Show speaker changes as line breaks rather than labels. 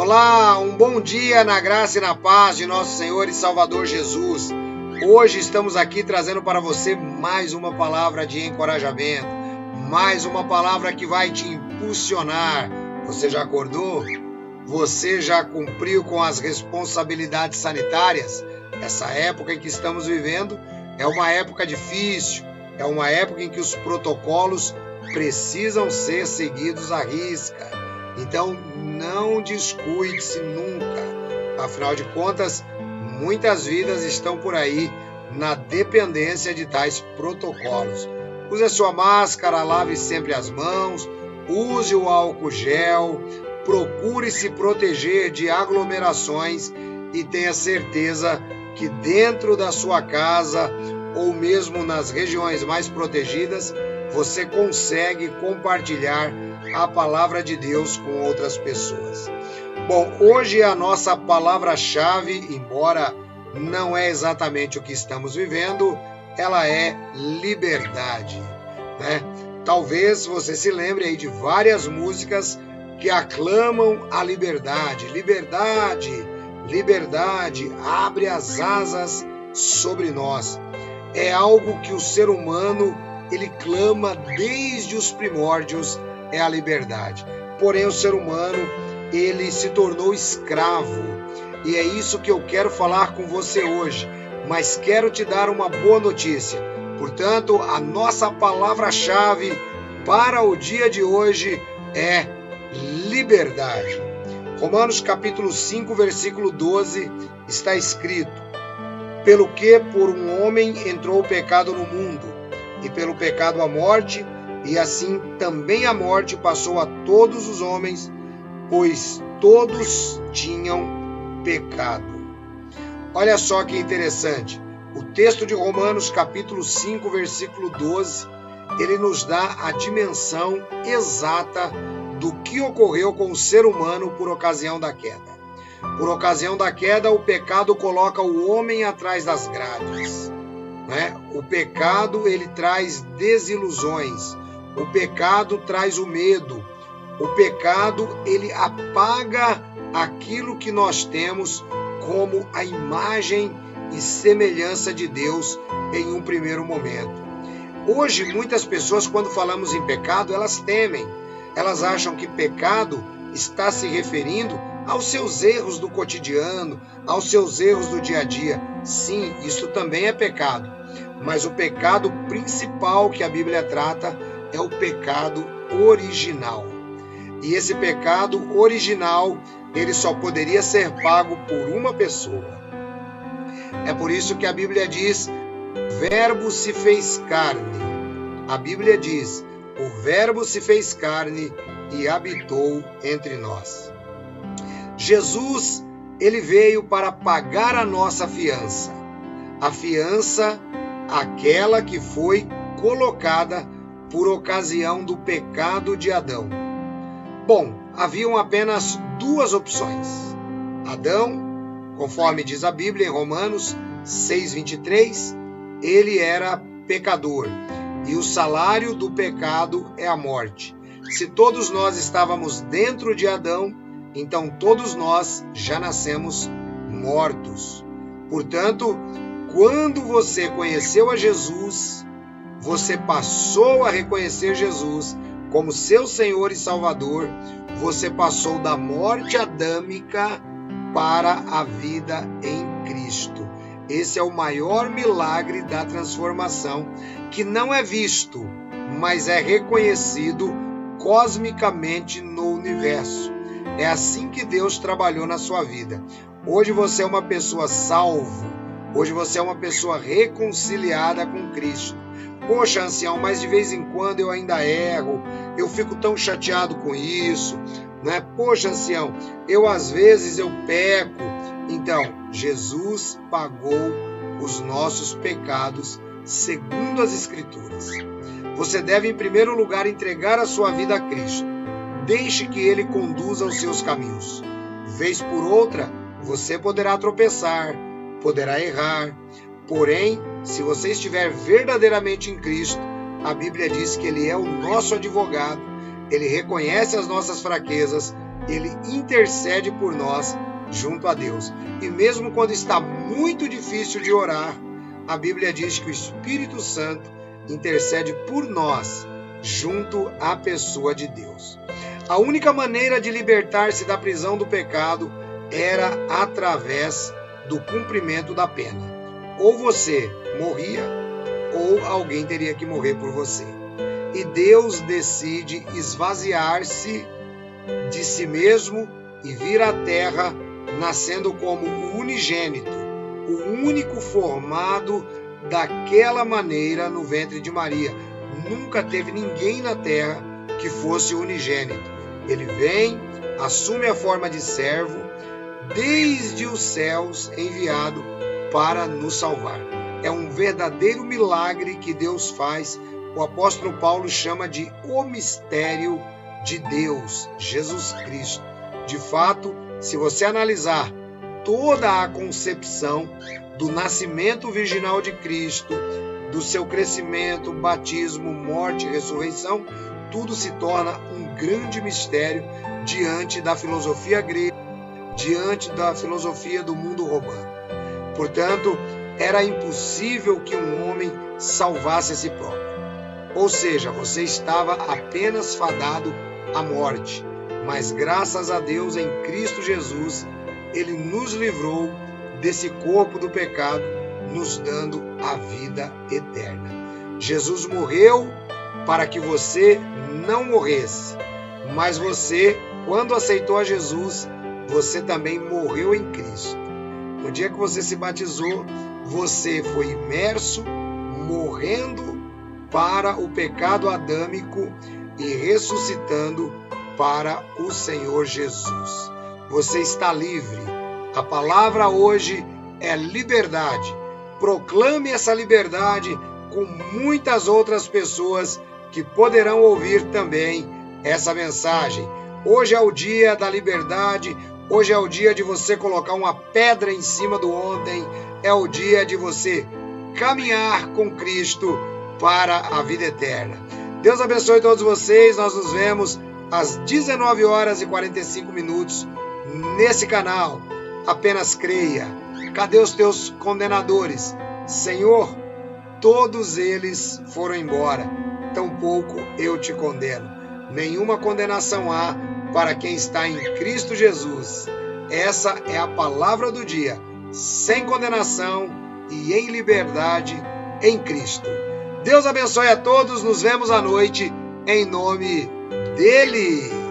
Olá, um bom dia na graça e na paz de nosso Senhor e Salvador Jesus. Hoje estamos aqui trazendo para você mais uma palavra de encorajamento, mais uma palavra que vai te impulsionar. Você já acordou? Você já cumpriu com as responsabilidades sanitárias? Essa época em que estamos vivendo é uma época difícil, é uma época em que os protocolos precisam ser seguidos à risca. Então, não descuide-se nunca. Afinal de contas, muitas vidas estão por aí na dependência de tais protocolos. Use a sua máscara, lave sempre as mãos, use o álcool gel, procure se proteger de aglomerações e tenha certeza que dentro da sua casa ou mesmo nas regiões mais protegidas, você consegue compartilhar a palavra de Deus com outras pessoas. Bom, hoje a nossa palavra-chave, embora não é exatamente o que estamos vivendo, ela é liberdade, né? Talvez você se lembre aí de várias músicas que aclamam a liberdade. Liberdade, liberdade, abre as asas sobre nós. É algo que o ser humano, ele clama desde os primórdios, é a liberdade. Porém, o ser humano, ele se tornou escravo. E é isso que eu quero falar com você hoje. Mas quero te dar uma boa notícia. Portanto, a nossa palavra-chave para o dia de hoje é liberdade. Romanos capítulo 5, versículo 12, está escrito: pelo que por um homem entrou o pecado no mundo, e pelo pecado a morte, e assim também a morte passou a todos os homens, pois todos tinham pecado. Olha só que interessante. O texto de Romanos capítulo 5, versículo 12, ele nos dá a dimensão exata do que ocorreu com o ser humano por ocasião da queda. Por ocasião da queda, o pecado coloca o homem atrás das grades, né? O pecado, ele traz desilusões. O pecado traz o medo. O pecado, ele apaga aquilo que nós temos como a imagem e semelhança de Deus em um primeiro momento. Hoje, muitas pessoas, quando falamos em pecado, elas temem. Elas acham que pecado está se referindo aos seus erros do cotidiano, aos seus erros do dia a dia. Sim, isso também é pecado. Mas o pecado principal que a Bíblia trata é o pecado original. E esse pecado original, ele só poderia ser pago por uma pessoa. É por isso que a Bíblia diz: o Verbo se fez carne. A Bíblia diz: o Verbo se fez carne e habitou entre nós. Jesus, ele veio para pagar a nossa fiança. A fiança, aquela que foi colocada por ocasião do pecado de Adão. Bom, haviam apenas duas opções. Adão, conforme diz a Bíblia em Romanos 6:23, ele era pecador. E o salário do pecado é a morte. Se todos nós estávamos dentro de Adão, então todos nós já nascemos mortos. Portanto, quando você conheceu a Jesus, você passou a reconhecer Jesus como seu Senhor e Salvador, você passou da morte adâmica para a vida em Cristo. Esse é o maior milagre da transformação, que não é visto, mas é reconhecido cosmicamente no universo. É assim que Deus trabalhou na sua vida. Hoje você é uma pessoa salva. Hoje você é uma pessoa reconciliada com Cristo. Poxa, ancião, mas de vez em quando eu ainda erro. Eu fico tão chateado com isso, né? Poxa, ancião, às vezes eu peco. Então, Jesus pagou os nossos pecados segundo as Escrituras. Você deve, em primeiro lugar, entregar a sua vida a Cristo. Deixe que Ele conduza os seus caminhos. Vez por outra, você poderá tropeçar, poderá errar. Porém, se você estiver verdadeiramente em Cristo, a Bíblia diz que Ele é o nosso advogado, Ele reconhece as nossas fraquezas ele intercede por nós junto a Deus. E mesmo quando está muito difícil de orar, a Bíblia diz que o Espírito Santo intercede por nós junto à pessoa de Deus. A única maneira de libertar-se da prisão do pecado era através do cumprimento da pena. Ou você morria, ou alguém teria que morrer por você. E Deus decide esvaziar-se de si mesmo e vir à terra, nascendo como o unigênito, o único formado daquela maneira no ventre de Maria. Nunca teve ninguém na terra que fosse unigênito. Ele vem, assume a forma de servo, desde os céus enviado para nos salvar. É um verdadeiro milagre que Deus faz. O apóstolo Paulo chama de o mistério de Deus, Jesus Cristo. De fato, se você analisar toda a concepção do nascimento virginal de Cristo, do seu crescimento, batismo, morte e ressurreição, tudo se torna um grande mistério diante da filosofia grega, diante da filosofia do mundo romano. Portanto, era impossível que um homem salvasse a si próprio. Ou seja, você estava apenas fadado à morte. Mas graças a Deus, em Cristo Jesus, Ele nos livrou desse corpo do pecado, nos dando a vida eterna. Jesus morreu para que você não morresse. Mas você, quando aceitou a Jesus, você também morreu em Cristo. No dia que você se batizou, você foi imerso, morrendo para o pecado adâmico e ressuscitando para o Senhor Jesus. Você está livre. A palavra hoje é liberdade. Proclame essa liberdade com muitas outras pessoas que poderão ouvir também essa mensagem. Hoje é o dia da liberdade. Hoje é o dia de você colocar uma pedra em cima do ontem. É o dia de você caminhar com Cristo para a vida eterna. Deus abençoe todos vocês. Nós nos vemos às 19h45 nesse canal. Apenas creia. Cadê os teus condenadores? Senhor, todos eles foram embora. Tampouco eu te condeno. Nenhuma condenação há para quem está em Cristo Jesus. Essa é a palavra do dia. Sem condenação e em liberdade em Cristo. Deus abençoe a todos. Nos vemos à noite em nome dele.